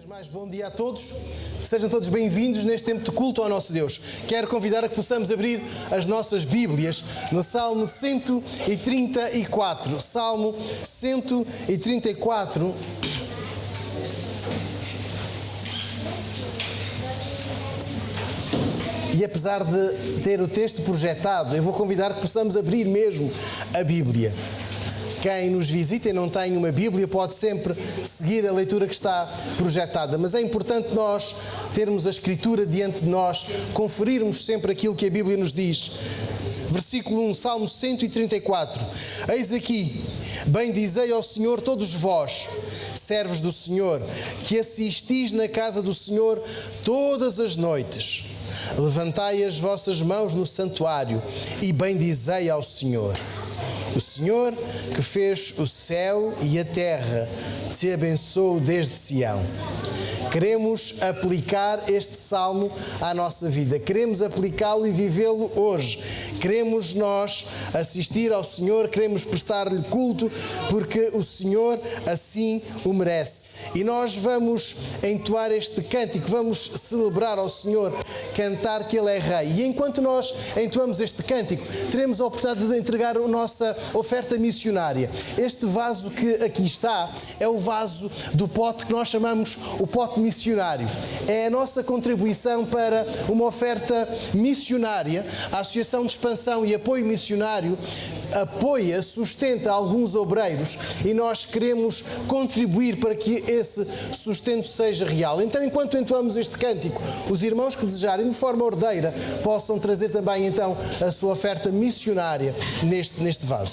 vez mais, bom dia a todos. Sejam todos bem-vindos neste tempo de culto ao nosso Deus. Quero convidar a que possamos abrir as nossas Bíblias no Salmo 134. Salmo 134. E apesar de ter o texto projetado, eu vou convidar que possamos abrir mesmo a Bíblia. Quem nos visita e não tem uma Bíblia pode sempre seguir a leitura que está projetada, mas é importante nós termos a Escritura diante de nós, conferirmos sempre aquilo que a Bíblia nos diz. Versículo 1, Salmo 134. Eis aqui, bendizei ao Senhor todos vós, servos do Senhor, que assistis na casa do Senhor todas as noites. Levantai as vossas mãos no santuário e bendizei ao Senhor. O Senhor que fez o céu e a terra te abençoe desde Sião. Queremos aplicar este salmo à nossa vida. Queremos aplicá-lo e vivê-lo hoje. Queremos nós assistir ao Senhor, queremos prestar-lhe culto, porque o Senhor assim o merece. E nós vamos entoar este cântico, vamos celebrar ao Senhor, cantar que Ele é Rei. E enquanto nós entoamos este cântico, teremos a oportunidade de entregar a nossa oferta missionária. Este vaso que aqui está é o vaso do pote que nós chamamos o pote missionário. É a nossa contribuição para uma oferta missionária. A Associação de Expansão e Apoio Missionário apoia, sustenta alguns obreiros e nós queremos contribuir para que esse sustento seja real. Então, enquanto entoamos este cântico, os irmãos que desejarem de forma ordeira possam trazer também então a sua oferta missionária neste vaso.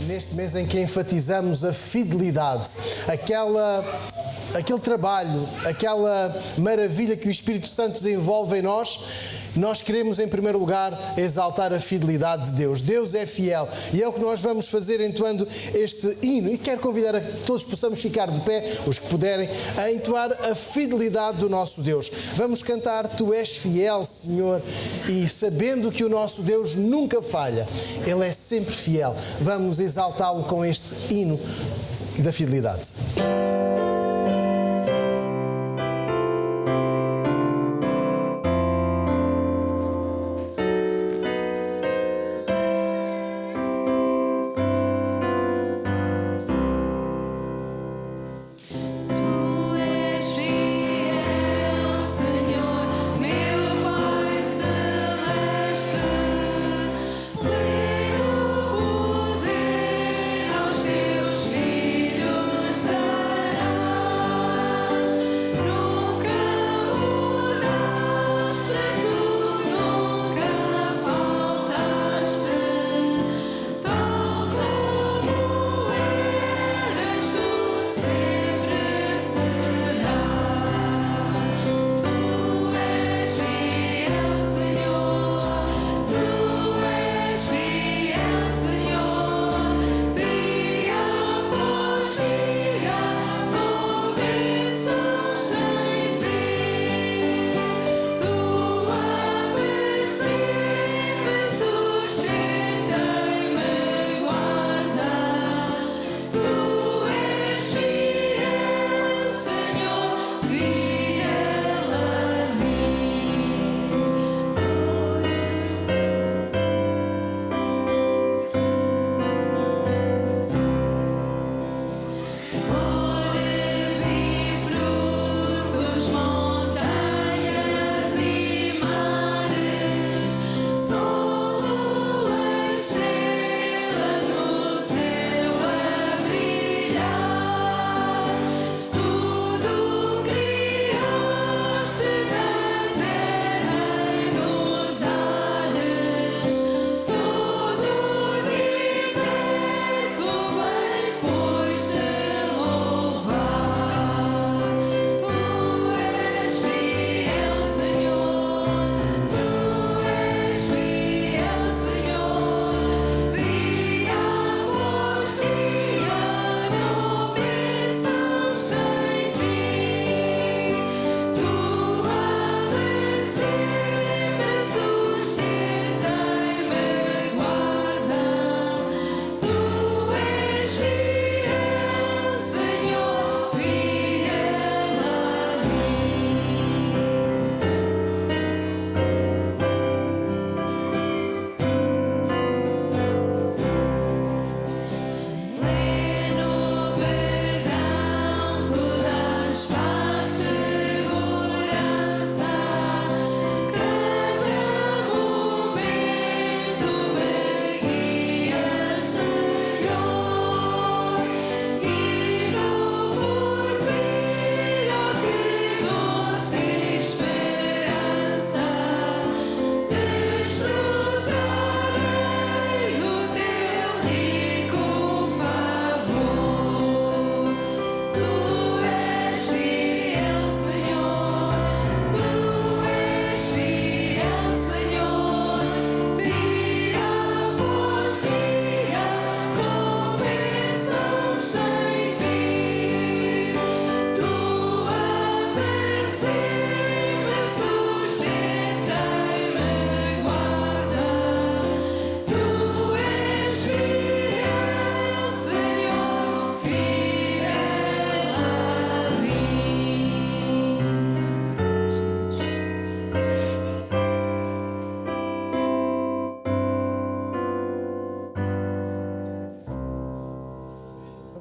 Neste mês em que enfatizamos a fidelidade, aquele trabalho, aquela maravilha que o Espírito Santo desenvolve em nós, Nós queremos, em primeiro lugar, exaltar a fidelidade de Deus. Deus é fiel e é o que nós vamos fazer entoando este hino. E quero convidar a que todos possamos ficar de pé, os que puderem, a entoar a fidelidade do nosso Deus. Vamos cantar Tu és fiel, Senhor, e sabendo que o nosso Deus nunca falha, Ele é sempre fiel. Vamos exaltá-lo com este hino da fidelidade.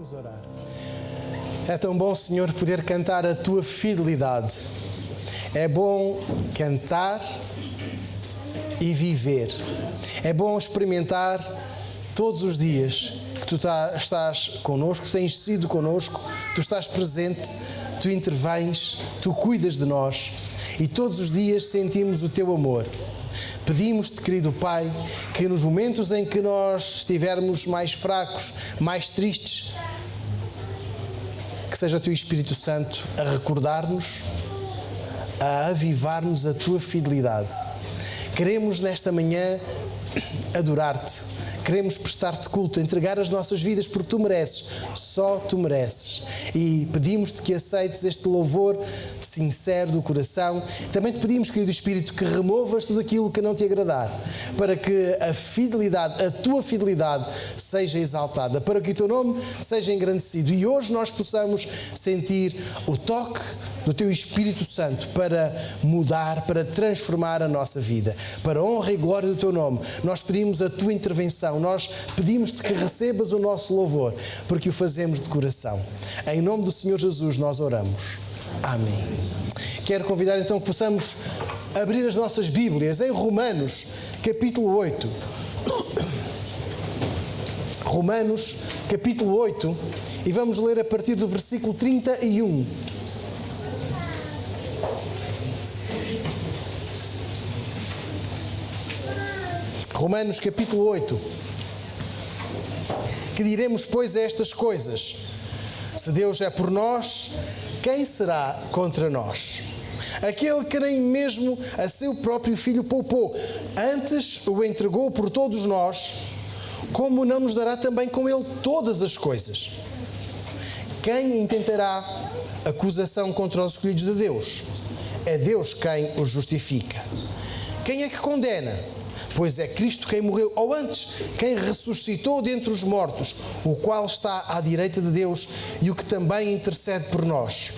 Vamos orar. É tão bom, Senhor, poder cantar a Tua fidelidade. É bom cantar e viver. É bom experimentar todos os dias que Tu estás connosco, tens sido connosco, Tu estás presente, Tu intervens, Tu cuidas de nós e todos os dias sentimos o Teu amor. Pedimos-te, querido Pai, que nos momentos em que nós estivermos mais fracos, mais tristes, que seja o Teu Espírito Santo a recordar-nos, a avivar-nos a Tua fidelidade. Queremos nesta manhã adorar-te. Queremos prestar-te culto, entregar as nossas vidas porque tu mereces, só tu mereces. E pedimos-te que aceites este louvor sincero do coração. Também te pedimos, querido Espírito, que removas tudo aquilo que não te agradar, para que a fidelidade, a tua fidelidade, seja exaltada, para que o teu nome seja engrandecido. E hoje nós possamos sentir o toque do teu Espírito Santo para mudar, para transformar a nossa vida. Para a honra e glória do teu nome, nós pedimos a tua intervenção, nós pedimos-te que recebas o nosso louvor, porque o fazemos de coração. Em nome do Senhor Jesus nós oramos. Amém. Quero convidar então que possamos abrir as nossas Bíblias em Romanos, capítulo 8. Romanos, capítulo 8, e vamos ler a partir do versículo 31. Romanos capítulo 8. Que diremos, pois, estas coisas? Se Deus é por nós, quem será contra nós? Aquele que nem mesmo a seu próprio Filho poupou, antes o entregou por todos nós, como não nos dará também com ele todas as coisas? Quem intentará acusação contra os escolhidos de Deus? É Deus quem os justifica. Quem é que condena? Pois é Cristo quem morreu, ou antes, quem ressuscitou dentre os mortos, o qual está à direita de Deus e o que também intercede por nós.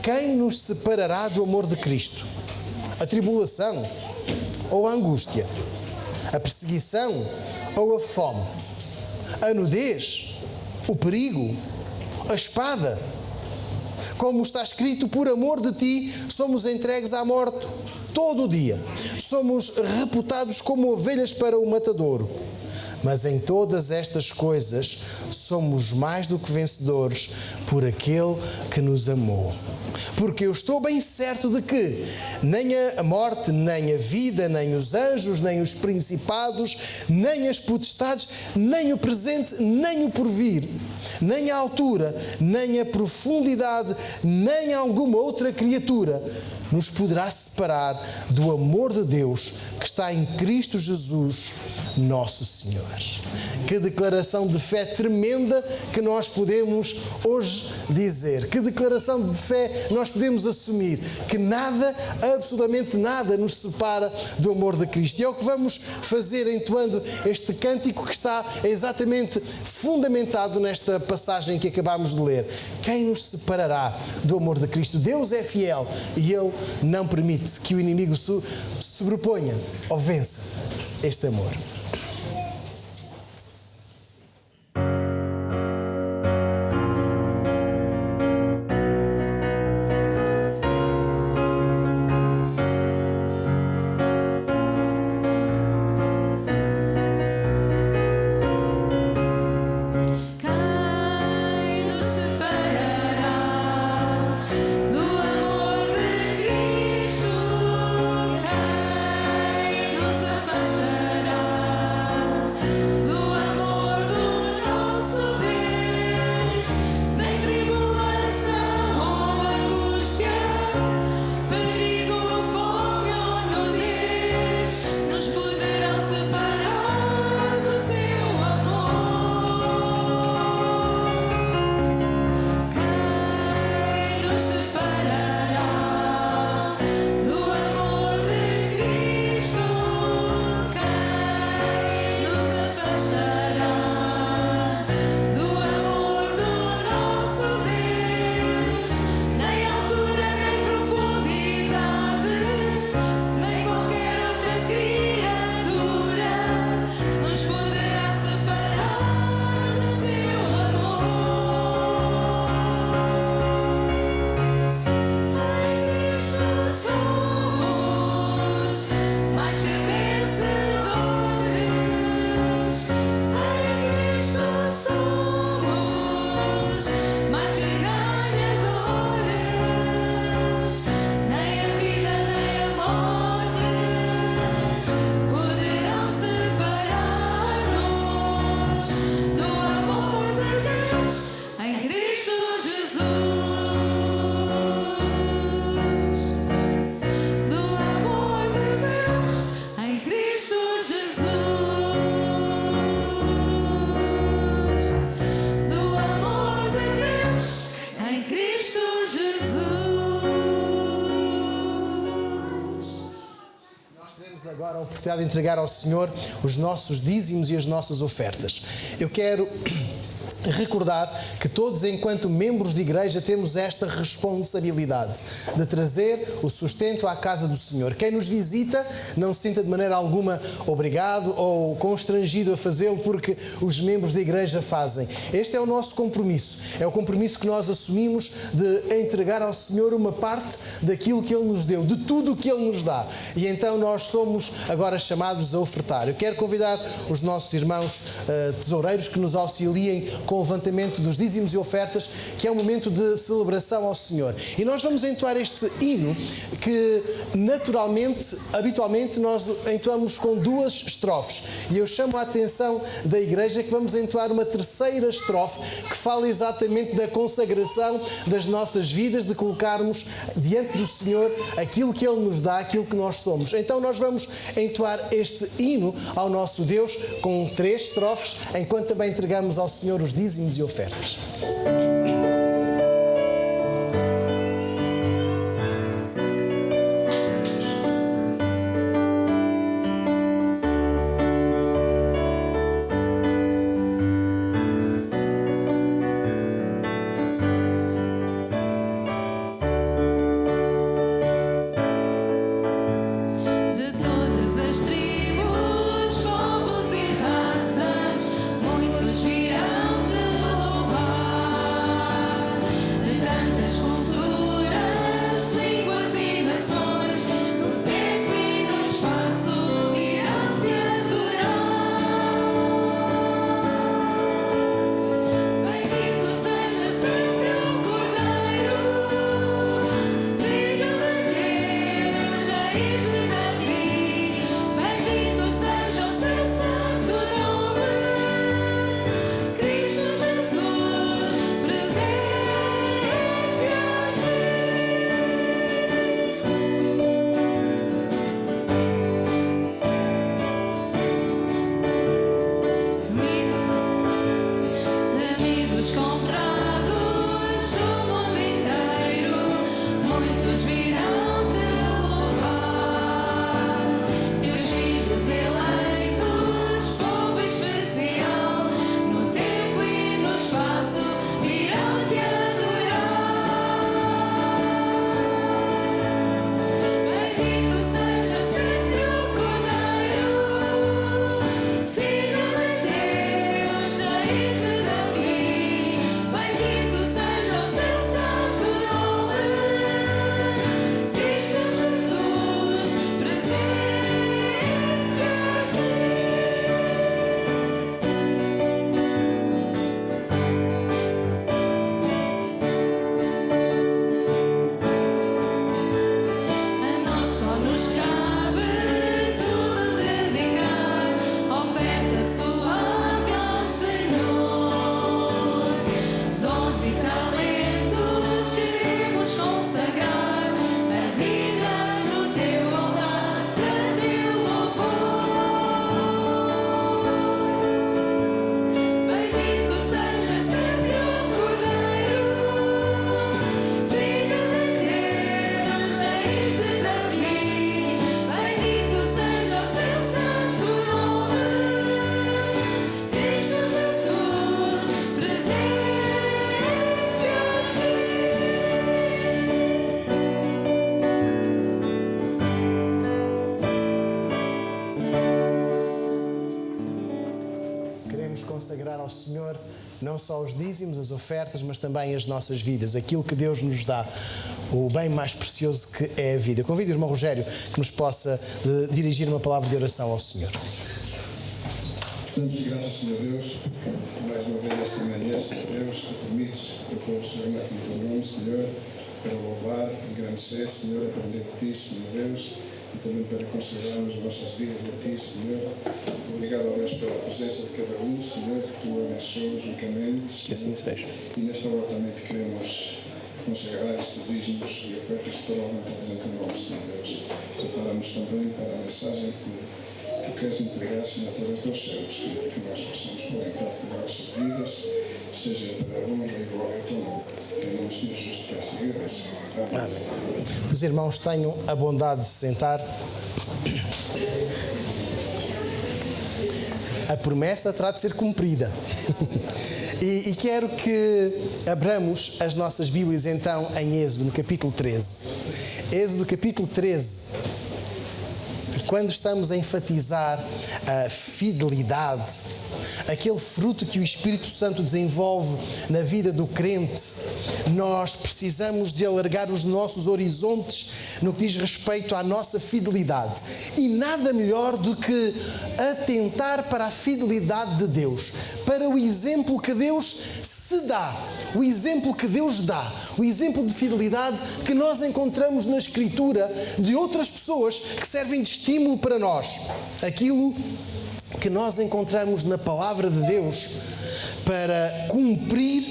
Quem nos separará do amor de Cristo? A tribulação ou a angústia? A perseguição ou a fome? A nudez? O perigo? A espada? Como está escrito, por amor de ti somos entregues à morte todo o dia. Somos reputados como ovelhas para o matadouro. Mas em todas estas coisas somos mais do que vencedores por aquele que nos amou. Porque eu estou bem certo de que nem a morte, nem a vida, nem os anjos, nem os principados, nem as potestades, nem o presente, nem o porvir, nem a altura, nem a profundidade, nem alguma outra criatura nos poderá separar do amor de Deus que está em Cristo Jesus, nosso Senhor. Que declaração de fé tremenda que nós podemos hoje dizer. Que declaração de fé nós podemos assumir. Que nada, absolutamente nada, nos separa do amor de Cristo. E é o que vamos fazer entoando este cântico que está exatamente fundamentado nesta passagem que acabamos de ler. Quem nos separará do amor de Cristo? Deus é fiel e Ele não permite que o inimigo sobreponha ou vença este amor. Nos afastará. oportunidade de entregar ao Senhor os nossos dízimos e as nossas ofertas. Eu quero recordar que todos, enquanto membros de igreja, temos esta responsabilidade de trazer o sustento à casa do Senhor. Quem nos visita não se sinta de maneira alguma obrigado ou constrangido a fazê-lo porque os membros da igreja fazem. Este é o nosso compromisso. É o compromisso que nós assumimos de entregar ao Senhor uma parte daquilo que Ele nos deu, de tudo o que Ele nos dá. E então nós somos agora chamados a ofertar. Eu quero convidar os nossos irmãos tesoureiros que nos auxiliem com o levantamento dos dízimos e ofertas, que é um momento de celebração ao Senhor. E nós vamos entoar este hino que naturalmente, habitualmente, nós entoamos com 2 estrofes. E eu chamo a atenção da igreja que vamos entoar uma terceira estrofe que fala exatamente da consagração das nossas vidas, de colocarmos diante do Senhor aquilo que Ele nos dá, aquilo que nós somos. Então nós vamos entoar este hino ao nosso Deus com 3 estrofes, enquanto também entregamos ao Senhor os dízimos e ofertas. Consagrar ao Senhor não só os dízimos, as ofertas, mas também as nossas vidas, aquilo que Deus nos dá, o bem mais precioso que é a vida. Eu convido o irmão Rogério que nos possa dirigir uma palavra de oração ao Senhor. Damos-te graças, Senhor Deus, mais uma vez esta manhã, Senhor Deus, tu permites que eu possa chegar aqui no teu nome, Senhor, para louvar, engrandecer, Senhor, aprender de ti, Senhor Deus, e também para consagrarmos as nossas vidas a ti, Senhor. Obrigado, ó Deus, pela presença de cada um, Senhor, que tu abençoes ricamente, Senhor. Que assim seja. E nesta hora também te queremos consagrar estes dízimos e ofertas que estão levantadas em teu nome, Senhor Deus. Preparamos também para a mensagem que tu queres entregar, Senhor, através dos céus, Senhor, que nós possamos pôr em prática as nossas vidas, seja para a honra e glória do teu nome. Em nome de Jesus, te peço e agradeço. Amém. Os irmãos tenham a bondade de se sentar. A promessa terá de ser cumprida. E quero que abramos as nossas Bíblias então em Êxodo, no capítulo 13. Êxodo, capítulo 13. E quando estamos a enfatizar a fidelidade, aquele fruto que o Espírito Santo desenvolve na vida do crente, nós precisamos de alargar os nossos horizontes no que diz respeito à nossa fidelidade. E nada melhor do que atentar para a fidelidade de Deus, para o exemplo que Deus se dá, o exemplo que Deus dá, o exemplo de fidelidade que nós encontramos na Escritura de outras pessoas que servem de estímulo para nós. Aquilo que nós encontramos na Palavra de Deus para cumprir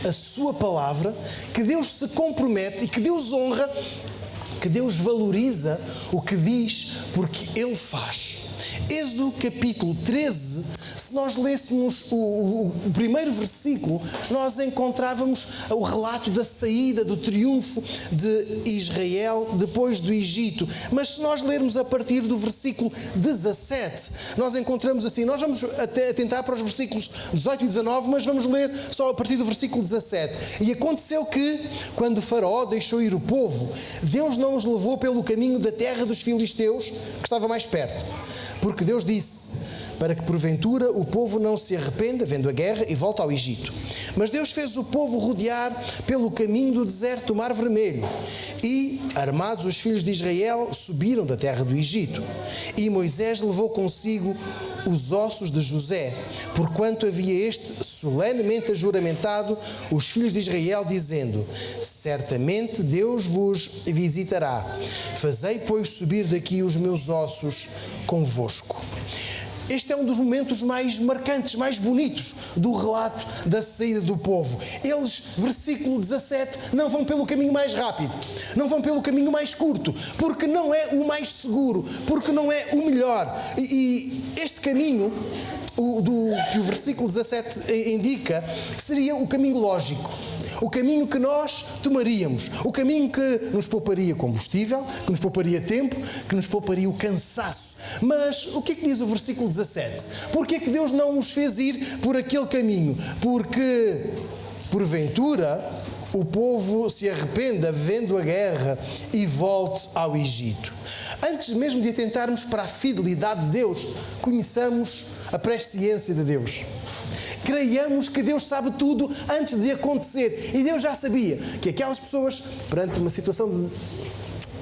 a Sua Palavra, que Deus se compromete e que Deus honra, que Deus valoriza o que diz porque Ele faz. Êxodo capítulo 13, se nós lêssemos o primeiro versículo, nós encontrávamos o relato da saída, do triunfo de Israel depois do Egito. Mas se nós lermos a partir do versículo 17, nós encontramos assim, nós vamos atentar para os versículos 18 e 19, mas vamos ler só a partir do versículo 17. E aconteceu que, quando o Faraó deixou ir o povo, Deus não os levou pelo caminho da terra dos filisteus, que estava mais perto. Porque Deus disse, para que porventura o povo não se arrependa, vendo a guerra, e volte ao Egito. Mas Deus fez o povo rodear pelo caminho do deserto do Mar Vermelho. E, armados, os filhos de Israel subiram da terra do Egito. E Moisés levou consigo os ossos de José, porquanto havia este solenemente juramentado os filhos de Israel, dizendo, certamente Deus vos visitará. Fazei, pois, subir daqui os meus ossos convosco. Este é um dos momentos mais marcantes, mais bonitos do relato da saída do povo. Eles, versículo 17, não vão pelo caminho mais rápido, não vão pelo caminho mais curto, porque não é o mais seguro, porque não é o melhor. E este caminho, que o versículo 17 indica, seria o caminho lógico. O caminho que nós tomaríamos, o caminho que nos pouparia combustível, que nos pouparia tempo, que nos pouparia o cansaço. Mas o que é que diz o versículo 17? Porque é que Deus não os fez ir por aquele caminho? Porque, porventura, o povo se arrependa vendo a guerra e volte ao Egito. Antes mesmo de atentarmos para a fidelidade de Deus, conheçamos a presciência de Deus. Creiamos que Deus sabe tudo antes de acontecer. E Deus já sabia que aquelas pessoas, perante uma situação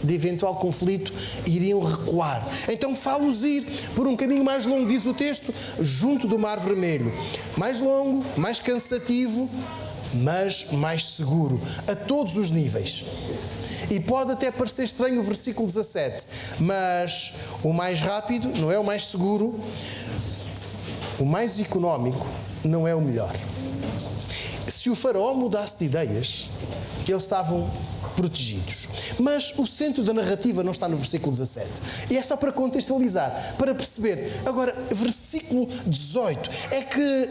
de eventual conflito, iriam recuar. Então fá-los ir por um caminho mais longo, diz o texto, junto do Mar Vermelho. Mais longo, mais cansativo, mas mais seguro, a todos os níveis. E pode até parecer estranho o versículo 17, mas o mais rápido não é o mais seguro, o mais económico não é o melhor. Se o Faraó mudasse de ideias, eles estavam protegidos. Mas o centro da narrativa não está no versículo 17. E é só para contextualizar, para perceber. Agora, versículo 18 é que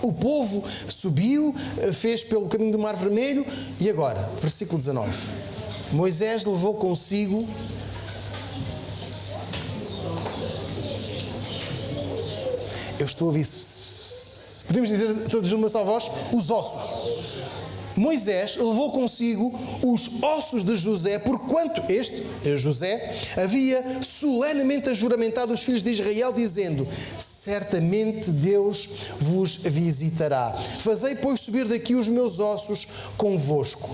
o povo subiu, fez pelo caminho do Mar Vermelho, e agora, versículo 19. Moisés levou consigo eu estou a ouvir, podemos dizer todos numa só voz, os ossos. Moisés levou consigo os ossos de José, porquanto este, José, havia solenemente juramentado os filhos de Israel, dizendo, certamente Deus vos visitará. Fazei, pois, subir daqui os meus ossos convosco.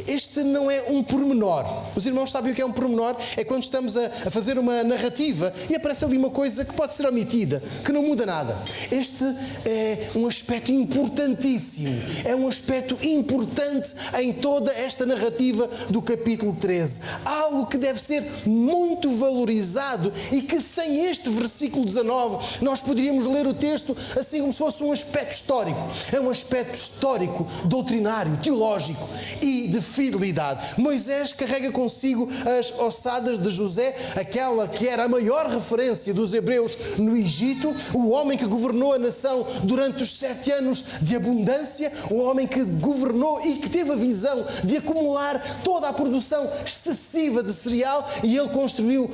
Este não é um pormenor. Os irmãos sabem o que é um pormenor? É quando estamos a fazer uma narrativa e aparece ali uma coisa que pode ser omitida, que não muda nada. Este é um aspecto importantíssimo. É um aspecto importante em toda esta narrativa do capítulo 13. Algo que deve ser muito valorizado e que sem este versículo 19 nós poderíamos ler o texto assim como se fosse um aspecto histórico. É um aspecto histórico, doutrinário, teológico e de fidelidade. Moisés carrega consigo as ossadas de José, aquela que era a maior referência dos hebreus no Egito, o homem que governou a nação durante os 7 anos de abundância, o homem que governou e que teve a visão de acumular toda a produção excessiva de cereal, e ele construiu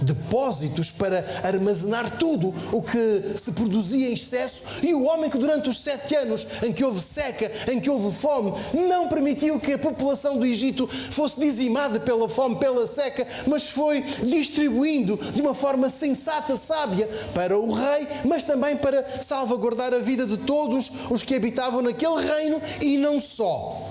depósitos para armazenar tudo o que se produzia em excesso, e o homem que durante os 7 anos em que houve seca, em que houve fome, não permitiu que a população do Egito fosse dizimada pela fome, pela seca, mas foi distribuindo de uma forma sensata, sábia, para o rei, mas também para salvaguardar a vida de todos os que habitavam naquele reino, e não só.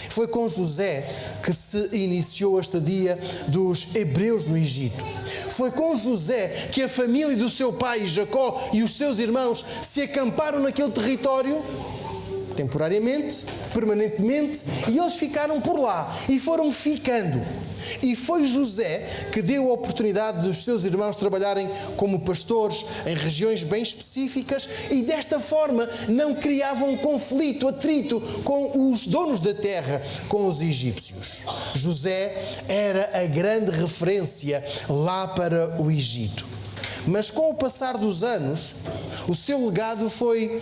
Foi com José que se iniciou a estadia dos hebreus no Egito. Foi com José que a família do seu pai Jacó e os seus irmãos se acamparam naquele território, temporariamente, permanentemente, e eles ficaram por lá e foram ficando. E foi José que deu a oportunidade dos seus irmãos trabalharem como pastores em regiões bem específicas, e desta forma não criavam conflito, atrito com os donos da terra, com os egípcios. José era a grande referência lá para o Egito. Mas com o passar dos anos, o seu legado foi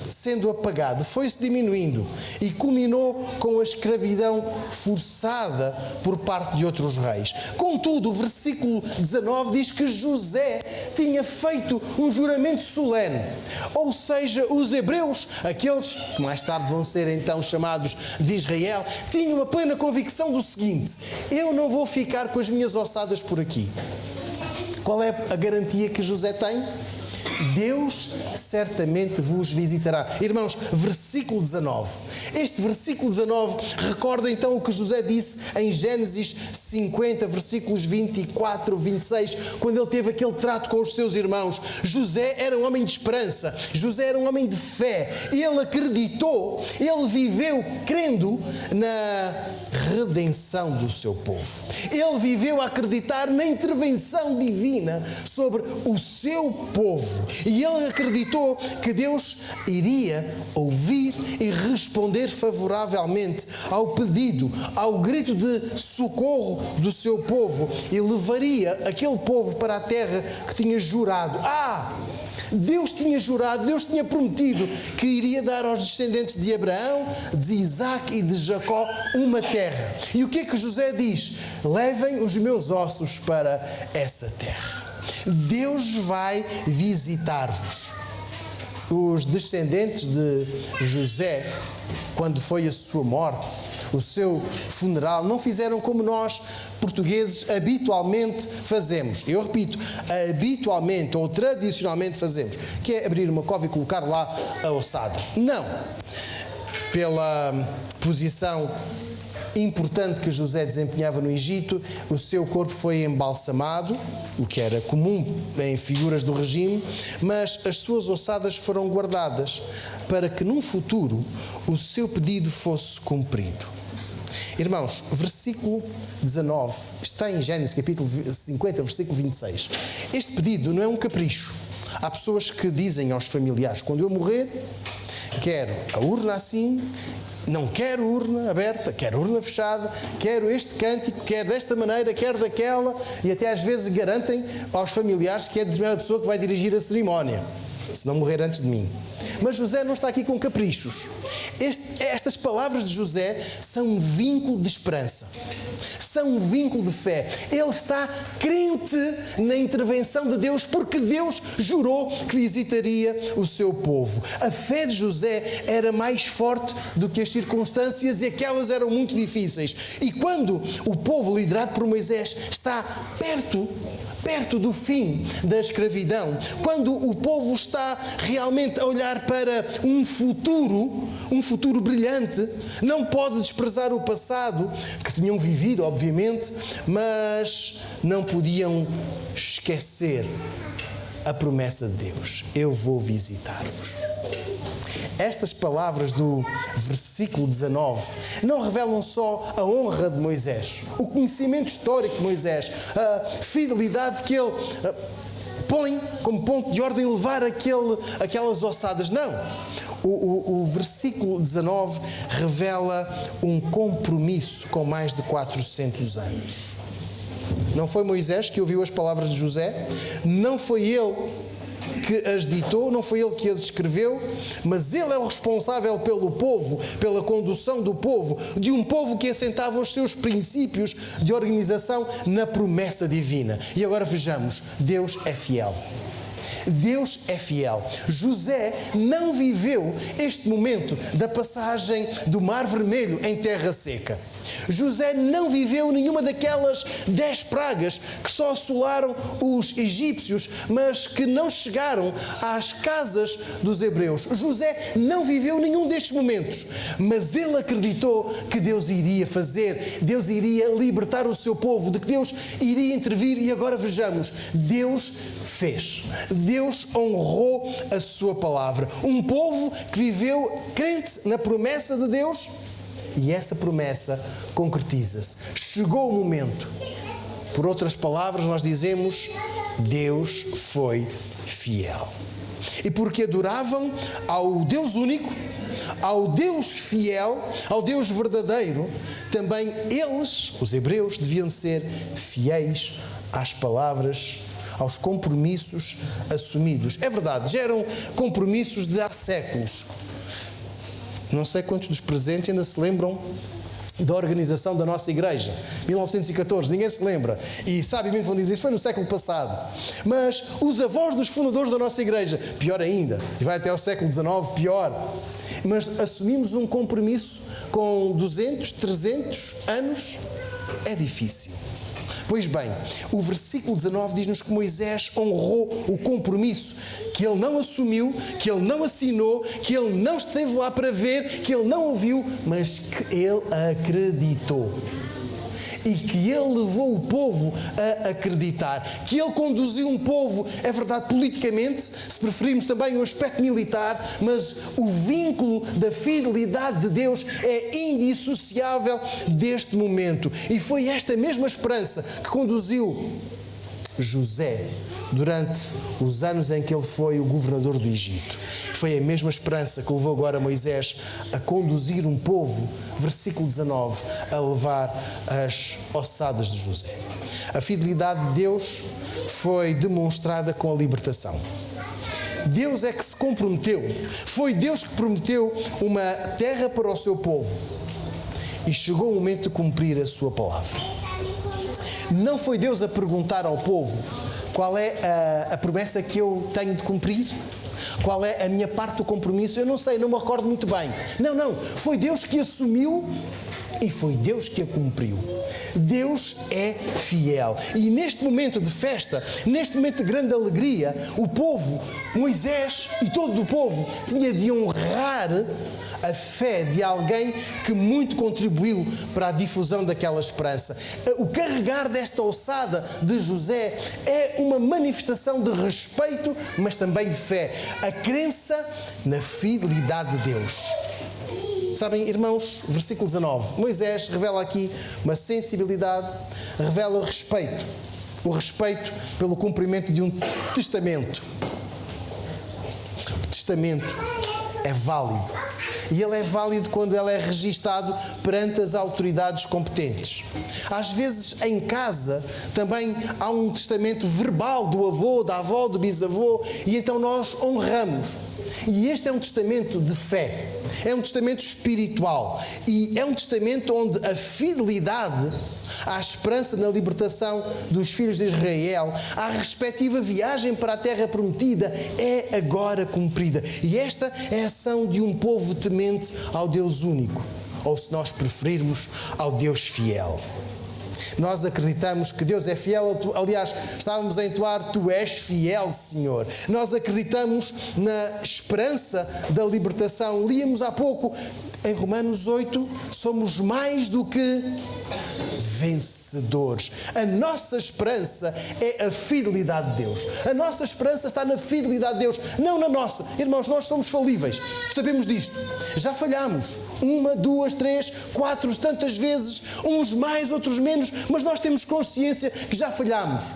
sendo apagado, foi-se diminuindo, e culminou com a escravidão forçada por parte de outros reis. Contudo, o versículo 19 diz que José tinha feito um juramento solene, ou seja, os hebreus, aqueles que mais tarde vão ser então chamados de Israel, tinham a plena convicção do seguinte: eu não vou ficar com as minhas ossadas por aqui. Qual é a garantia que José tem? Deus certamente vos visitará. Irmãos, versículo 19. Este versículo 19 recorda então o que José disse em Gênesis 50, versículos 24, 26, quando ele teve aquele trato com os seus irmãos. José era um homem de esperança, José era um homem de fé. Ele acreditou, ele viveu crendo na redenção do seu povo. Ele viveu a acreditar na intervenção divina sobre o seu povo. E ele acreditou que Deus iria ouvir e responder favoravelmente ao pedido, ao grito de socorro do seu povo, e levaria aquele povo para a terra que tinha jurado. Deus tinha jurado, Deus tinha prometido que iria dar aos descendentes de Abraão, de Isaac e de Jacó uma terra. E o que é que José diz? Levem os meus ossos para essa terra. Deus vai visitar-vos. Os descendentes de José, quando foi a sua morte, o seu funeral, não fizeram como nós, portugueses, habitualmente fazemos. Eu repito, habitualmente ou tradicionalmente fazemos, que é abrir uma cova e colocar lá a ossada. Não. Pela posição importante que José desempenhava no Egito, o seu corpo foi embalsamado, o que era comum em figuras do regime, mas as suas ossadas foram guardadas para que num futuro o seu pedido fosse cumprido. Irmãos, versículo 19, está em Gênesis capítulo 50, versículo 26. Este pedido não é um capricho. Há pessoas que dizem aos familiares: quando eu morrer, quero a urna assim, não quero urna aberta, quero urna fechada, quero este cântico, quero desta maneira, quero daquela, e até às vezes garantem aos familiares que é determinada pessoa que vai dirigir a cerimónia, se não morrer antes de mim. Mas José não está aqui com caprichos. Estas palavras de José são um vínculo de esperança, são um vínculo de fé. Ele está crente na intervenção de Deus, porque Deus jurou que visitaria o seu povo. A fé de José era mais forte do que as circunstâncias, e aquelas eram muito difíceis. E quando o povo liderado por Moisés está perto do fim da escravidão, quando o povo está realmente a olhar para um futuro brilhante, não pode desprezar o passado que tinham vivido, obviamente, mas não podiam esquecer a promessa de Deus: eu vou visitar-vos. Estas palavras do versículo 19 não revelam só a honra de Moisés, o conhecimento histórico de Moisés, a fidelidade que ele põe como ponto de ordem levar aquelas ossadas. Não. O versículo 19 revela um compromisso com mais de 400 anos. Não foi Moisés que ouviu as palavras de José, não foi ele que as ditou, não foi ele que as escreveu, mas ele é o responsável pelo povo, pela condução do povo, de um povo que assentava os seus princípios de organização na promessa divina. E agora vejamos, Deus é fiel. Deus é fiel. José não viveu este momento da passagem do Mar Vermelho em terra seca. José não viveu nenhuma daquelas 10 pragas que só assolaram os egípcios, mas que não chegaram às casas dos hebreus. José não viveu nenhum destes momentos, mas ele acreditou que Deus iria fazer, Deus iria libertar o seu povo, de que Deus iria intervir, e agora vejamos, Deus fez. Deus honrou a sua palavra. Um povo que viveu crente na promessa de Deus, e essa promessa concretiza-se. Chegou o momento. Por outras palavras, nós dizemos, Deus foi fiel. E porque adoravam ao Deus único, ao Deus fiel, ao Deus verdadeiro, também eles, os hebreus, deviam ser fiéis às palavras, aos compromissos assumidos. É verdade, já eram compromissos de há séculos. Não sei quantos dos presentes ainda se lembram da organização da nossa igreja. 1914, ninguém se lembra. E sabiamente vão dizer, isso foi no século passado. Mas os avós dos fundadores da nossa igreja, pior ainda, e vai até ao século XIX, pior. Mas assumimos um compromisso com 200, 300 anos, é difícil. Pois bem, o versículo 19 diz-nos que Moisés honrou o compromisso, que ele não assumiu, que ele não assinou, que ele não esteve lá para ver, que ele não ouviu, mas que ele acreditou. E que ele levou o povo a acreditar, que ele conduziu um povo, é verdade, politicamente, se preferirmos também o aspecto militar, mas o vínculo da fidelidade de Deus é indissociável deste momento. E foi esta mesma esperança que conduziu José durante os anos em que ele foi o governador do Egito. Foi a mesma esperança que levou agora Moisés a conduzir um povo, versículo 19, a levar as ossadas de José. A fidelidade de Deus foi demonstrada com a libertação. Deus é que se comprometeu. Foi Deus que prometeu uma terra para o seu povo. E chegou o momento de cumprir a sua palavra. Não foi Deus a perguntar ao povo qual é a promessa que eu tenho de cumprir? Qual é a minha parte do compromisso? Eu não sei, não me recordo muito bem. Não. Foi Deus que assumiu e foi Deus que a cumpriu. Deus é fiel. E neste momento de festa, neste momento de grande alegria, o povo, Moisés e todo o povo, tinha de honrar a fé de alguém que muito contribuiu para a difusão daquela esperança. O carregar desta ossada de José é uma manifestação de respeito, mas também de fé. A crença na fidelidade de Deus. Sabem, irmãos, versículo 19, Moisés revela aqui uma sensibilidade, revela respeito. O respeito pelo cumprimento de um testamento. O testamento é válido. E ele é válido quando ele é registado perante as autoridades competentes. Às vezes, em casa, também há um testamento verbal do avô, da avó, do bisavô, e então nós honramos. E este é um testamento de fé, é um testamento espiritual e é um testamento onde a fidelidade à esperança na libertação dos filhos de Israel, à respectiva viagem para a terra prometida, é agora cumprida. E esta é a ação de um povo temente ao Deus único, ou se nós preferirmos, ao Deus fiel. Nós acreditamos que Deus é fiel. Aliás, estávamos a entoar, Tu és fiel, Senhor. Nós acreditamos na esperança da libertação. Líamos há pouco, em Romanos 8, somos mais do que vencedores. A nossa esperança é a fidelidade de Deus. A nossa esperança está na fidelidade de Deus, não na nossa. Irmãos, nós somos falíveis. Sabemos disto. Já falhamos. 1, 2, 3, 4, tantas vezes. Uns mais, outros menos. Mas nós temos consciência que já falhamos.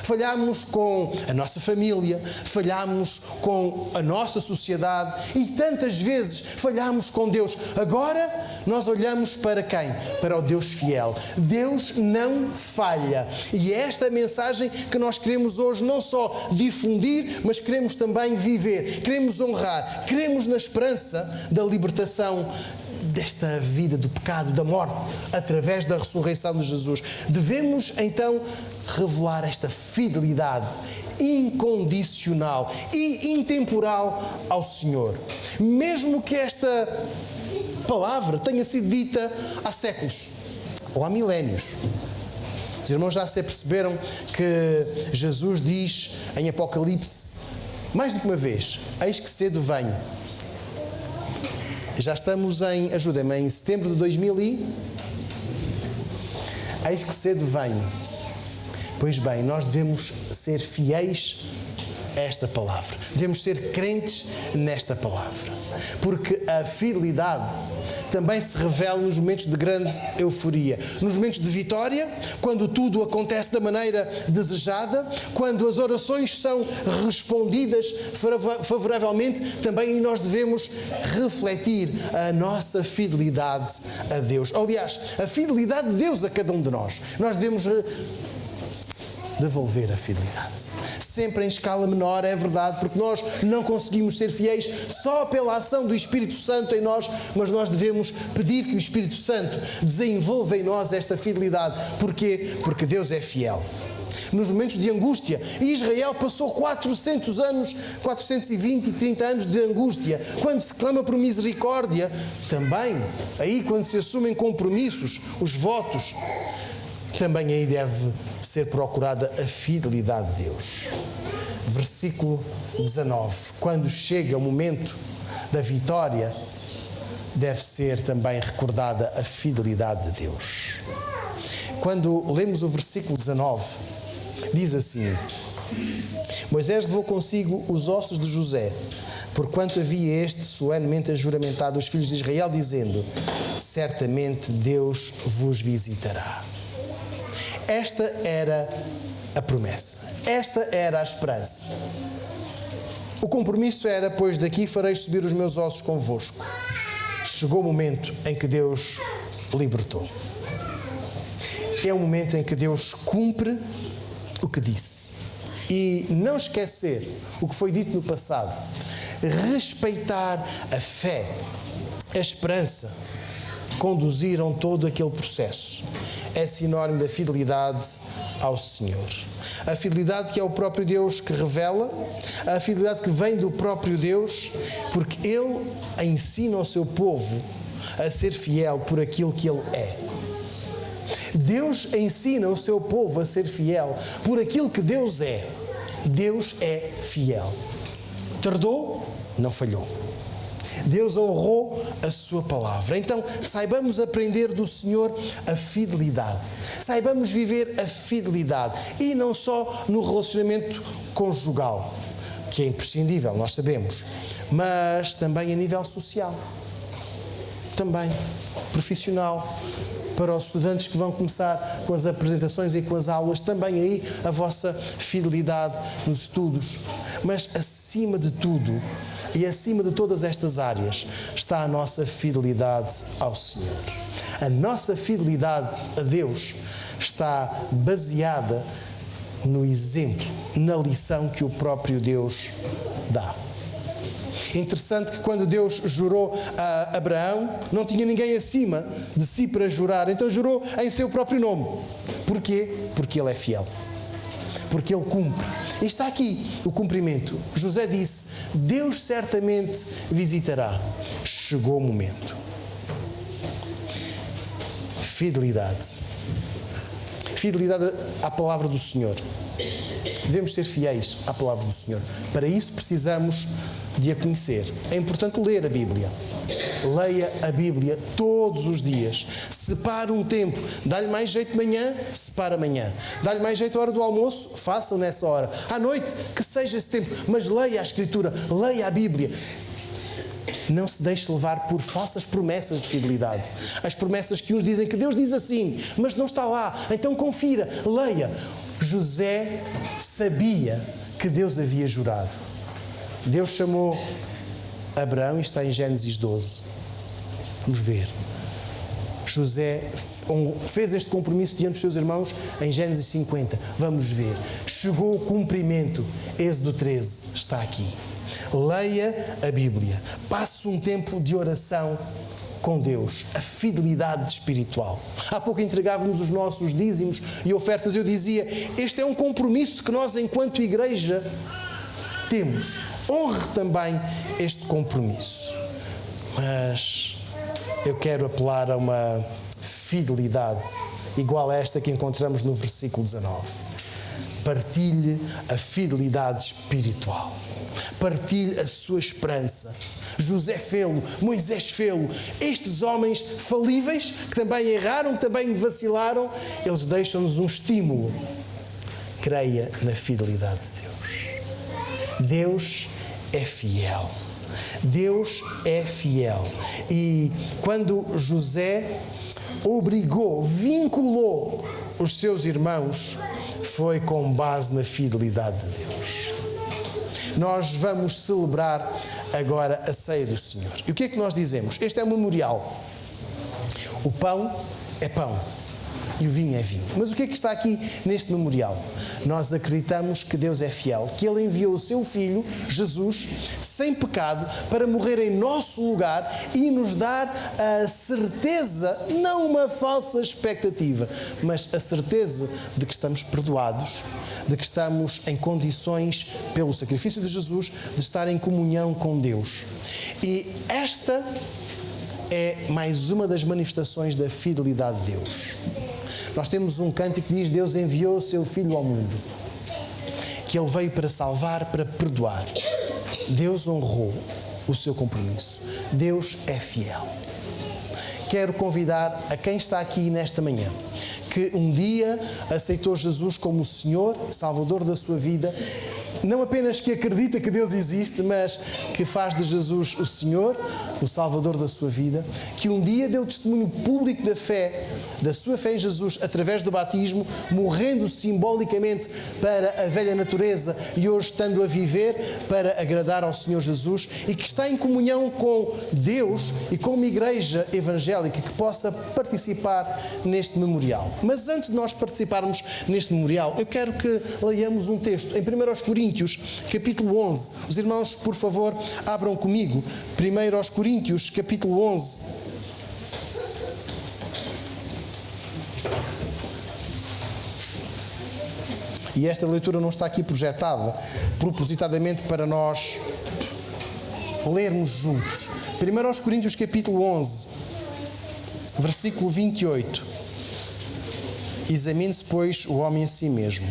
falhamos com a nossa família, falhamos com a nossa sociedade e tantas vezes falhamos com Deus. Agora nós olhamos para quem? Para o Deus fiel. Deus não falha. E é esta mensagem que nós queremos hoje não só difundir, mas queremos também viver. Queremos honrar. Queremos na esperança da libertação desta vida do pecado, da morte, através da ressurreição de Jesus. Devemos então revelar esta fidelidade incondicional e intemporal ao Senhor. Mesmo que esta palavra tenha sido dita há séculos ou há milénios. Os irmãos já se perceberam que Jesus diz em Apocalipse, mais do que uma vez, eis que cedo venho. Já estamos em setembro de 2000 e... Eis que cedo venho. Pois bem, nós devemos ser fiéis a esta palavra. Devemos ser crentes nesta palavra. Porque a fidelidade também se revela nos momentos de grande euforia. Nos momentos de vitória, quando tudo acontece da maneira desejada, quando as orações são respondidas favoravelmente, também nós devemos refletir a nossa fidelidade a Deus. Aliás, a fidelidade de Deus a cada um de nós. Nós devemos devolver a fidelidade. Sempre em escala menor, é verdade, porque nós não conseguimos ser fiéis só pela ação do Espírito Santo em nós, mas nós devemos pedir que o Espírito Santo desenvolva em nós esta fidelidade. Porquê? Porque Deus é fiel. Nos momentos de angústia, Israel passou 420 e 30 anos de angústia. Quando se clama por misericórdia, também, aí quando se assumem compromissos, os votos, também aí deve ser procurada a fidelidade de Deus. Versículo 19. Quando chega o momento da vitória, deve ser também recordada a fidelidade de Deus. Quando lemos o versículo 19, diz assim: Moisés levou consigo os ossos de José, porquanto havia este solenemente ajuramentado os filhos de Israel, dizendo: certamente Deus vos visitará. Esta era a promessa. Esta era a esperança. O compromisso era: pois daqui farei subir os meus ossos convosco. Chegou o momento em que Deus libertou. É o momento em que Deus cumpre o que disse. E não esquecer o que foi dito no passado. Respeitar a fé, a esperança, conduziram todo aquele processo. É sinónimo da fidelidade ao Senhor. A fidelidade que é o próprio Deus que revela, a fidelidade que vem do próprio Deus, porque Ele ensina ao seu povo a ser fiel por aquilo que Ele é. Deus ensina o seu povo a ser fiel por aquilo que Deus é. Deus é fiel. Tardou? Não falhou. Deus honrou a sua palavra. Então, saibamos aprender do Senhor a fidelidade. Saibamos viver a fidelidade. E não só no relacionamento conjugal, que é imprescindível, nós sabemos, mas também a nível social. Também profissional. Para os estudantes que vão começar com as apresentações e com as aulas, também aí a vossa fidelidade nos estudos. Mas acima de tudo, e acima de todas estas áreas, está a nossa fidelidade ao Senhor. A nossa fidelidade a Deus está baseada no exemplo, na lição que o próprio Deus dá. Interessante que quando Deus jurou a Abraão, não tinha ninguém acima de si para jurar, então jurou em seu próprio nome. Porquê? Porque Ele é fiel. Porque Ele cumpre. E está aqui o cumprimento. José disse: Deus certamente visitará. Chegou o momento. Fidelidade. Fidelidade à palavra do Senhor. Devemos ser fiéis à palavra do Senhor. Para isso precisamos de a conhecer. É importante ler a Bíblia. Leia a Bíblia todos os dias. Separe um tempo. Dá-lhe mais jeito de manhã? Separa amanhã. Dá-lhe mais jeito à hora do almoço? Faça nessa hora. À noite, que seja esse tempo. Mas leia a Escritura. Leia a Bíblia. Não se deixe levar por falsas promessas de fidelidade. As promessas que uns dizem que Deus diz assim, mas não está lá. Então confira, leia. José sabia que Deus havia jurado. Deus chamou Abraão, isto está em Gênesis 12. Vamos ver. José fez este compromisso diante dos seus irmãos em Gênesis 50. Vamos ver. Chegou o cumprimento. Êxodo 13 está aqui. Leia a Bíblia. Passe um tempo de oração com Deus, a fidelidade espiritual. Há pouco entregávamos os nossos dízimos e ofertas. Eu dizia, este é um compromisso que nós, enquanto igreja, temos. Honre também este compromisso. Mas eu quero apelar a uma fidelidade igual a esta que encontramos no versículo 19. Partilhe a fidelidade espiritual. Partilhe a sua esperança. José fê-lo, Moisés fê-lo. Estes homens falíveis, que também erraram, que também vacilaram, eles deixam-nos um estímulo. Creia na fidelidade de Deus. Deus é fiel. Deus é fiel. E quando José vinculou os seus irmãos, foi com base na fidelidade de Deus. Nós vamos celebrar agora a ceia do Senhor. E o que é que nós dizemos? Este é um memorial. O pão é pão e o vinho é vinho. Mas o que é que está aqui neste memorial? Nós acreditamos que Deus é fiel, que Ele enviou o seu Filho, Jesus, sem pecado, para morrer em nosso lugar e nos dar a certeza, não uma falsa expectativa, mas a certeza de que estamos perdoados, de que estamos em condições, pelo sacrifício de Jesus, de estar em comunhão com Deus. E esta é mais uma das manifestações da fidelidade de Deus. Nós temos um cântico que diz: Deus enviou o seu Filho ao mundo, que Ele veio para salvar, para perdoar. Deus honrou o seu compromisso. Deus é fiel. Quero convidar a quem está aqui nesta manhã, que um dia aceitou Jesus como o Senhor, Salvador da sua vida, não apenas que acredita que Deus existe, mas que faz de Jesus o Senhor, o Salvador da sua vida, que um dia deu testemunho público da sua fé em Jesus, através do batismo, morrendo simbolicamente para a velha natureza e hoje estando a viver para agradar ao Senhor Jesus, e que está em comunhão com Deus e com uma igreja evangélica que possa participar neste memorial. Mas antes de nós participarmos neste memorial, eu quero que leiamos um texto em 1 Coríntios, capítulo 11. Os irmãos, por favor, abram comigo. 1 Coríntios, capítulo 11. E esta leitura não está aqui projetada propositadamente para nós lermos juntos. 1 Coríntios, capítulo 11, versículo 28. Examine-se, pois, o homem a si mesmo,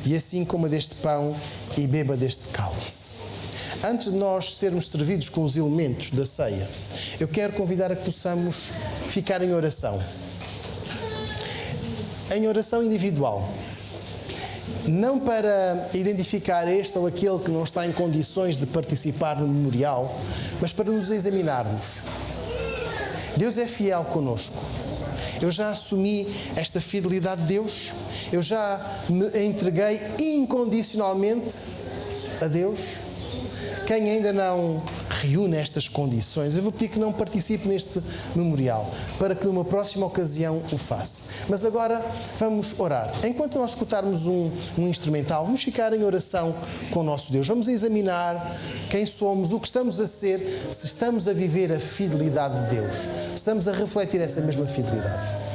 e assim coma deste pão e beba deste cálice. Antes de nós sermos servidos com os elementos da ceia, eu quero convidar a que possamos ficar em oração. Em oração individual. Não para identificar este ou aquele que não está em condições de participar no memorial, mas para nos examinarmos. Deus é fiel conosco. Eu já assumi esta fidelidade de Deus. Eu já me entreguei incondicionalmente a Deus. Quem ainda não reúne estas condições, eu vou pedir que não participe neste memorial, para que numa próxima ocasião o faça. Mas agora vamos orar. Enquanto nós escutarmos um instrumental, vamos ficar em oração com o nosso Deus. Vamos examinar quem somos, o que estamos a ser, se estamos a viver a fidelidade de Deus, se estamos a refletir essa mesma fidelidade.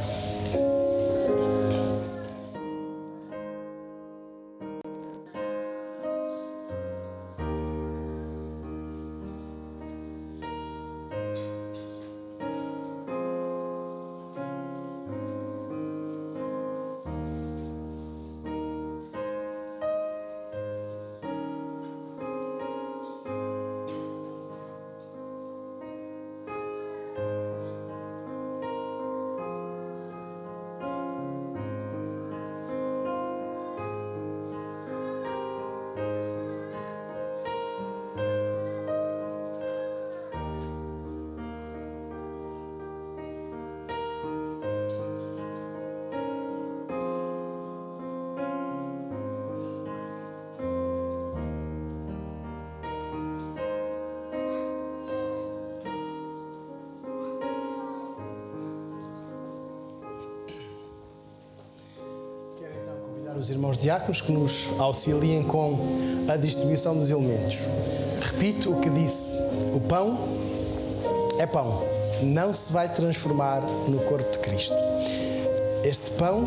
os irmãos diáconos que nos auxiliem com a distribuição dos elementos. Repito o que disse: o pão é pão, não se vai transformar no corpo de Cristo. Este pão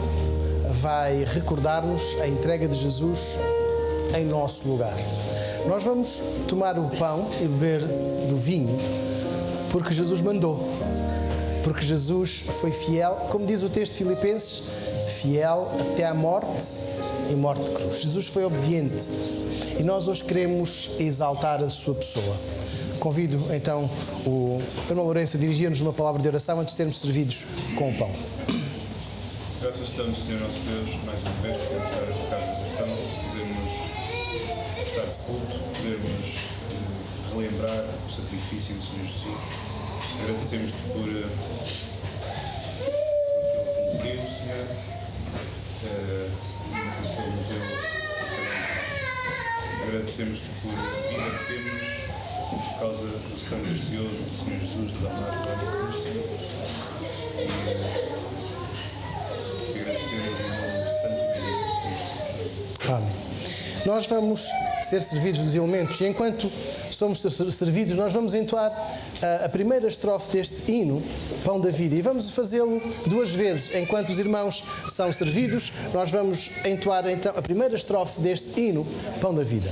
vai recordar-nos a entrega de Jesus em nosso lugar. Nós vamos tomar o pão e beber do vinho porque Jesus mandou, porque Jesus foi fiel, como diz o texto de Filipenses, fiel até à morte e morte de cruz. Jesus foi obediente e nós hoje queremos exaltar a sua pessoa. Convido então o irmão Lourenço a dirigir-nos uma palavra de oração antes de sermos servidos com o pão. Graças te damos, Senhor nosso Deus, mais uma vez, podemos estar a tocar a oração, podemos estar de culto, podemos relembrar o sacrifício do Senhor Jesus. Agradecemos-te por aquilo que cumpriu, Senhor, por aquilo que nos deu. Agradecemos-te por a vida que temos, por causa do sangue precioso do Senhor Jesus, da amada glória de Cristo. E agradecemos em nome santo e bendito de Cristo. Amém. Nós vamos ser servidos dos elementos e enquanto somos servidos nós vamos entoar a primeira estrofe deste hino, Pão da Vida, e vamos fazê-lo 2 vezes. Enquanto os irmãos são servidos, nós vamos entoar então a primeira estrofe deste hino, Pão da Vida.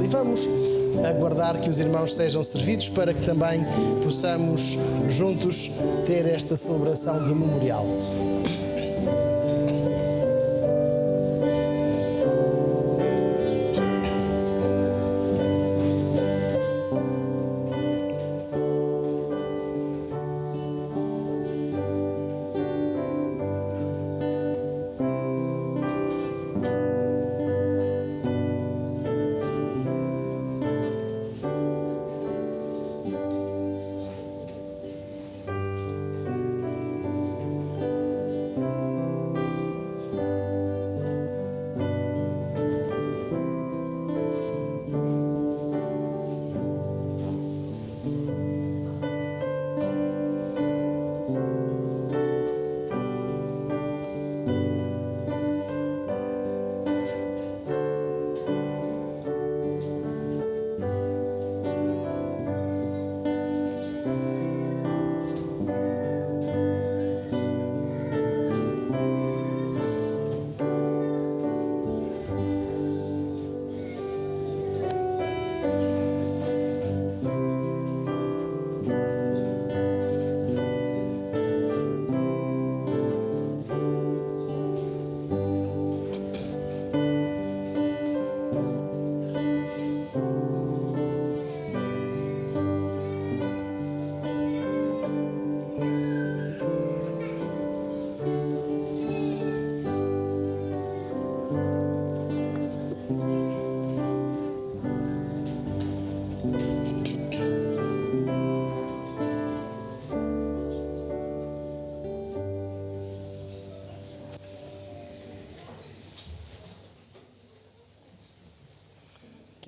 E vamos aguardar que os irmãos sejam servidos para que também possamos juntos ter esta celebração de memorial.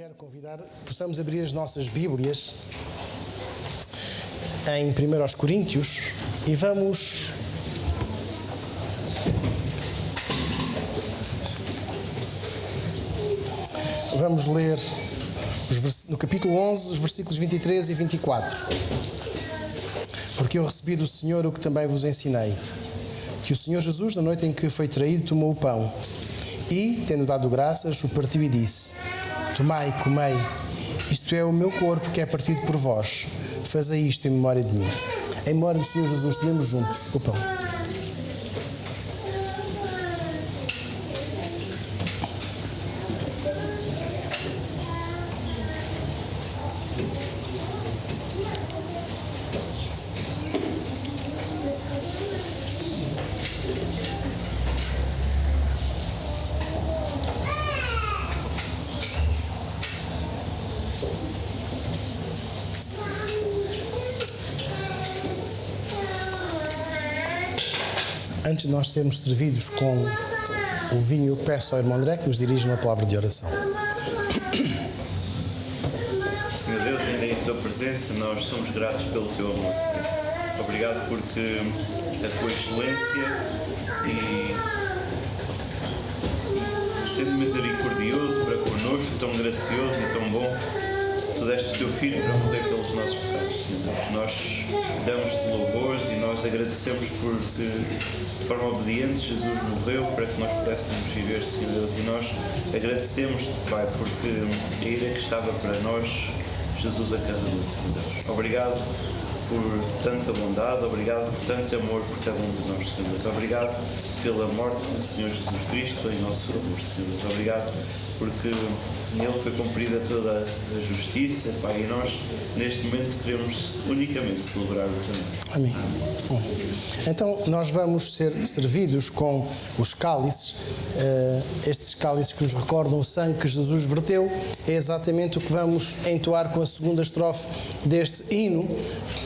Quero convidar que possamos abrir as nossas Bíblias em 1 Coríntios e vamos ler no capítulo 11, os versículos 23 e 24. Porque eu recebi do Senhor o que também vos ensinei, que o Senhor Jesus, na noite em que foi traído, tomou o pão e, tendo dado graças, o partiu e disse: tomai, comei, isto é o meu corpo que é partido por vós. Fazei isto em memória de mim. Em memória do Senhor Jesus, tomemos juntos o pão. Antes de nós sermos servidos com o vinho, peço ao irmão André que nos dirija uma palavra de oração. Senhor Deus, ainda em tua presença, nós somos gratos pelo teu amor. Obrigado porque a tua excelência e sendo misericordioso para connosco, tão gracioso e tão bom, tu deste o teu Filho para morrer pelos nossos pecados, Senhor Deus. Nós damos-te louvores e nós agradecemos porque, de forma obediente, Jesus morreu para que nós pudéssemos viver, Senhor Deus. E nós agradecemos-te, Pai, porque a ira que estava para nós, Jesus acarrou, Senhor Deus. Obrigado por tanta bondade, obrigado por tanto amor por cada um de nós, Senhor Deus. Obrigado pela morte do Senhor Jesus Cristo em nosso favor, Senhor Deus. Obrigado porque nele foi cumprida toda a justiça, Pai, e nós neste momento queremos unicamente celebrar o teu nome. Amém. Então nós vamos ser servidos com os cálices, estes cálices que nos recordam o sangue que Jesus verteu. É exatamente o que vamos entoar com a segunda estrofe deste hino,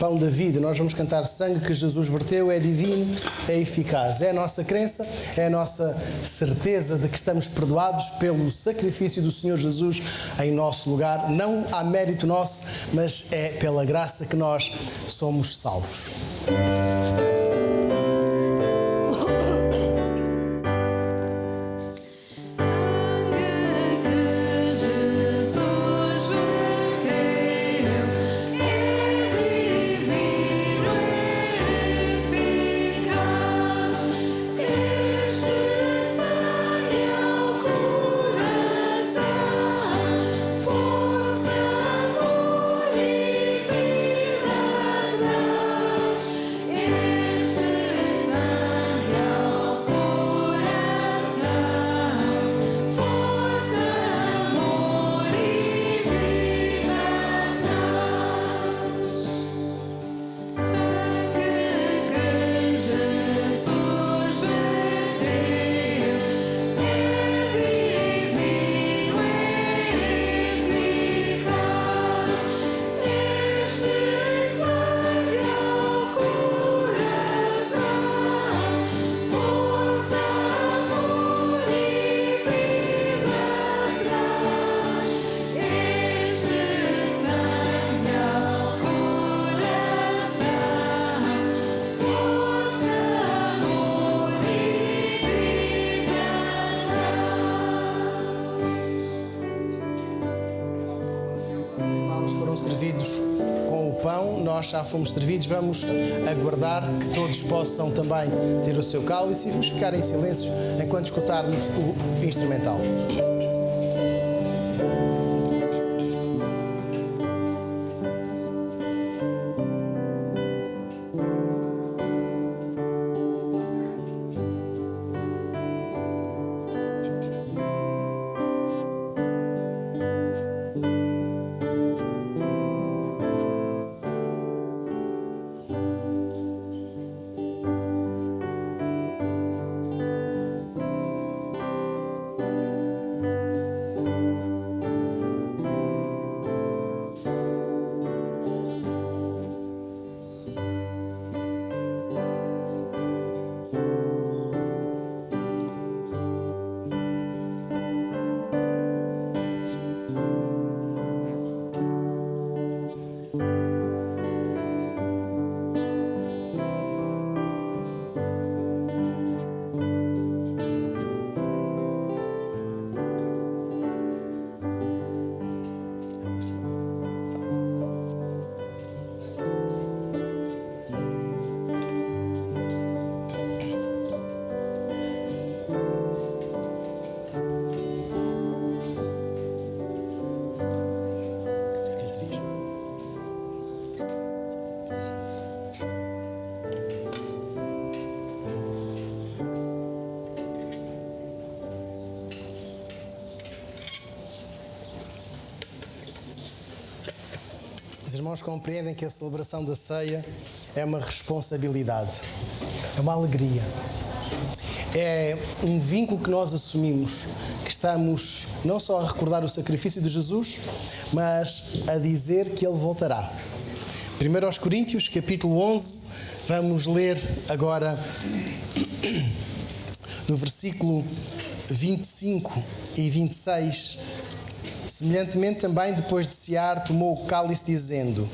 Pão da Vida. Nós vamos cantar: sangue que Jesus verteu é divino, é eficaz. É a nossa crença, é a nossa certeza de que estamos perdoados pelo sacrifício do Senhor Jesus em nosso lugar. Não há mérito nosso, mas é pela graça que nós somos salvos. Servidos com o pão, nós já fomos servidos, vamos aguardar que todos possam também ter o seu cálice e vamos ficar em silêncio enquanto escutarmos o instrumental. Os irmãos compreendem que a celebração da ceia é uma responsabilidade, é uma alegria. É um vínculo que nós assumimos, que estamos não só a recordar o sacrifício de Jesus, mas a dizer que Ele voltará. 1 Coríntios, capítulo 11, vamos ler agora no versículo 25 e 26. Semelhantemente também, depois de cear, tomou o cálice, dizendo: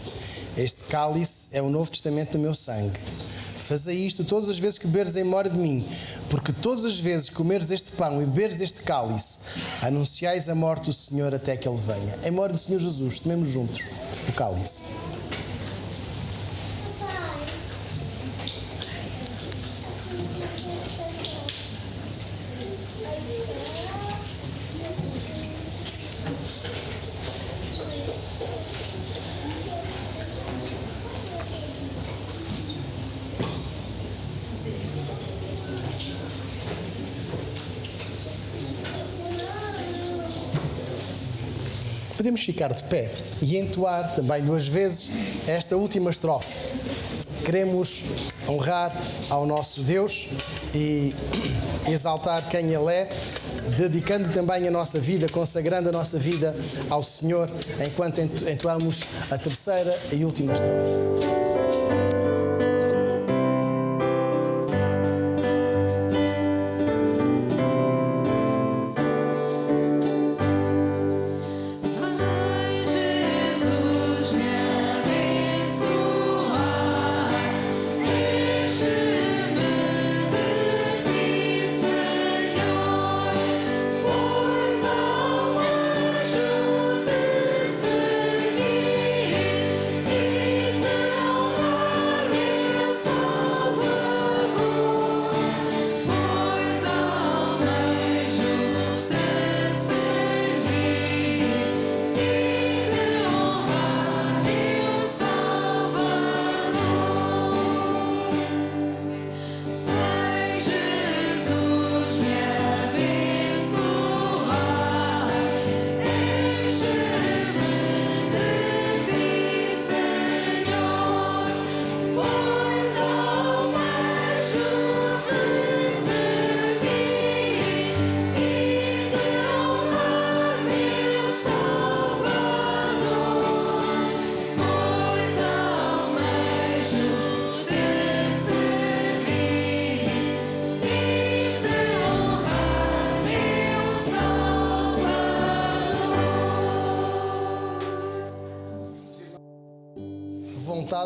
este cálice é o Novo Testamento do meu sangue. Fazei isto todas as vezes que beberes em memória de mim, porque todas as vezes que comeres este pão e beberes este cálice, anunciais a morte do Senhor até que Ele venha. Em memória do Senhor Jesus, tomemos juntos o cálice. Podemos ficar de pé e entoar também 2 vezes esta última estrofe. Queremos honrar ao nosso Deus e exaltar quem Ele é, dedicando também a nossa vida, consagrando a nossa vida ao Senhor, enquanto entoamos a 3ª e última estrofe.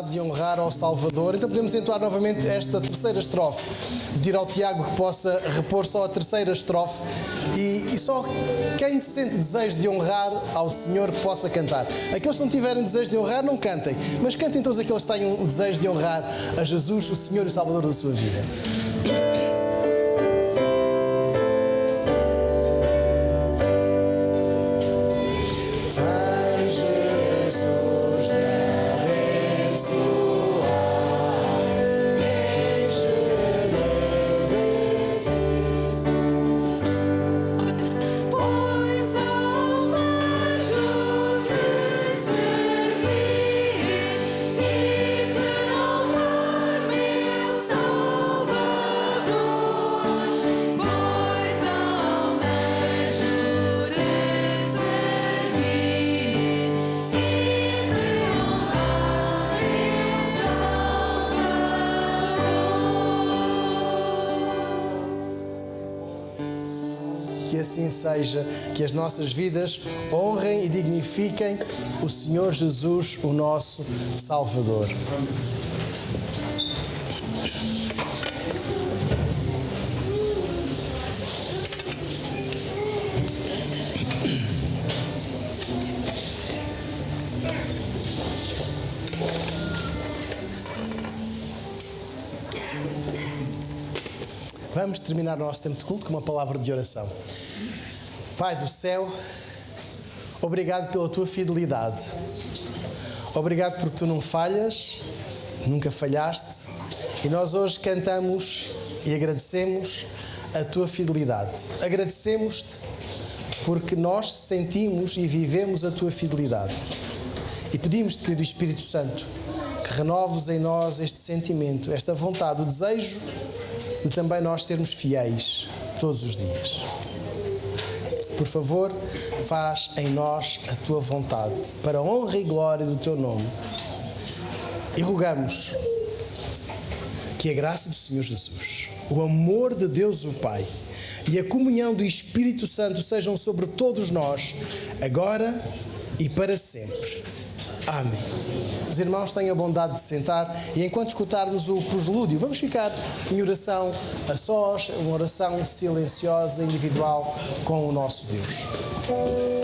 De honrar ao Salvador. Então podemos entoar novamente esta 3ª estrofe. Pedir ao Tiago que possa repor só a 3ª estrofe e só quem sente desejo de honrar ao Senhor que possa cantar. Aqueles que não tiverem desejo de honrar, não cantem, mas cantem todos aqueles que tenham o desejo de honrar a Jesus, o Senhor e o Salvador da sua vida. Que assim seja, que as nossas vidas honrem e dignifiquem o Senhor Jesus, o nosso Salvador. Vamos terminar o nosso tempo de culto com uma palavra de oração. Pai do céu, obrigado pela tua fidelidade. Obrigado porque tu não falhas, nunca falhaste. E nós hoje cantamos e agradecemos a tua fidelidade. Agradecemos-te porque nós sentimos e vivemos a tua fidelidade. E pedimos-te, querido Espírito Santo, que renoves em nós este sentimento, esta vontade, o desejo de também nós sermos fiéis todos os dias. Por favor, faz em nós a tua vontade, para a honra e glória do teu nome. E rogamos que a graça do Senhor Jesus, o amor de Deus o Pai e a comunhão do Espírito Santo sejam sobre todos nós, agora e para sempre. Amém. Os irmãos tenham a bondade de sentar e enquanto escutarmos o preslúdio, vamos ficar em oração a sós, uma oração silenciosa, individual com o nosso Deus.